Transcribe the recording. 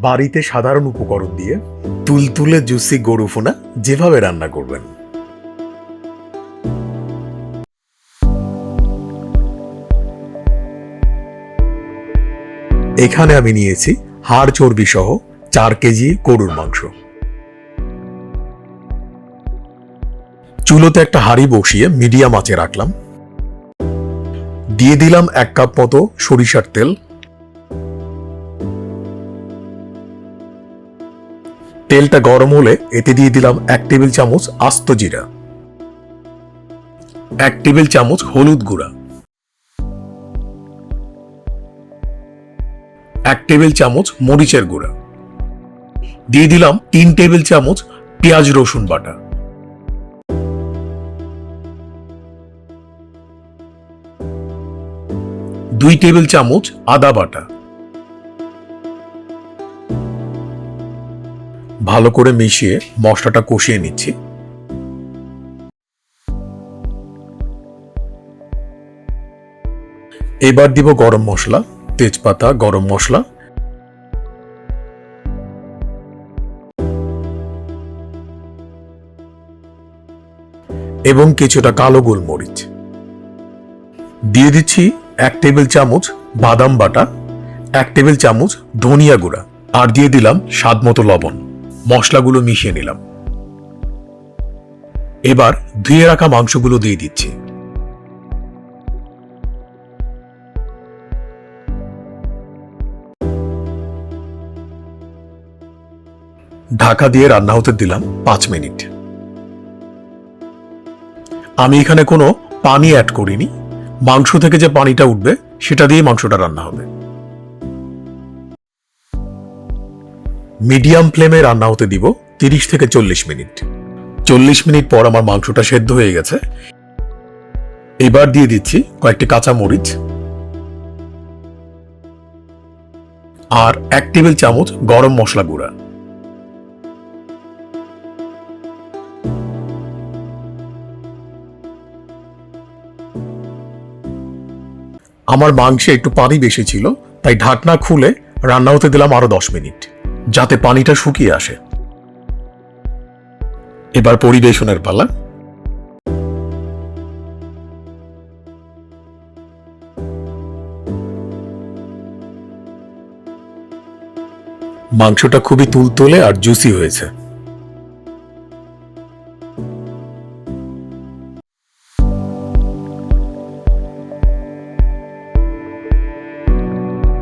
বাড়িতে সাধারণ উপকরণ দিয়ে তুলতুলে জুসি গরু ভুনা যেভাবে রান্না করবেন। এখানে আমি নিয়েছি হাড় চর্বি সহ 4 কেজি গরুর মাংস। চুলোতে একটা হাঁড়ি বসিয়ে মিডিয়াম আঁচে রাখলাম। দিয়ে দিলাম 1 কাপ মতো সরিষার তেল। তেলটা গরম হলে এতে দিয়ে দিলাম 1 টেবিল চামচ আস্ত জিরা, 1 টেবিল চামচ হলুদ গুঁড়া, 1 টেবিল চামচ মরিচের গুঁড়া, দিয়ে দিলাম 3 টেবিল চামচ পেঁয়াজ রসুন বাটা, 2 টেবিল চামচ আদা বাটা। ভালো করে মিশিয়ে মশলাটা কষিয়ে নিচ্ছি। এবার দিব গরম মশলা, তেজপাতা, গরম মশলা এবং কিছুটা কালো গোলমরিচ। দিয়ে দিচ্ছি 1 টেবিল চামচ বাদাম বাটা, 1 টেবিল চামচ ধনিয়া গুঁড়া, আর দিয়ে দিলাম স্বাদ মতো লবণ। মশলাগুলো মিশিয়ে নিলাম। এবার ধুয়ে রাখা মাংসগুলো দিয়ে দিচ্ছি। ঢাকা দিয়ে রান্না হতে দিলাম 5 মিনিট। আমি এখানে কোনো পানি অ্যাড করিনি, মাংস থেকে যে পানিটা উঠবে সেটা দিয়ে মাংসটা রান্না হবে। মিডিয়াম ফ্লেমে রান্না হতে দিব 30 থেকে 40 মিনিট। 40 মিনিট পর আমার মাংসটা সেদ্ধ হয়ে গেছে। এবার দিয়ে দিচ্ছি কয়েকটি কাঁচা মরিচ আর 1 টেবিল চামচ গরম মশলা গুঁড়া। আমার মাংসে একটু পানি বেশি ছিল, তাই ঢাকনা খুলে রান্না হতে দিলাম আরো 10 মিনিট, যাতে পানিটা শুকিয়ে আসে। এবার পরিবেশনের পালা। মাংসটা খুবই তুলতুলে আর জুসি হয়েছে।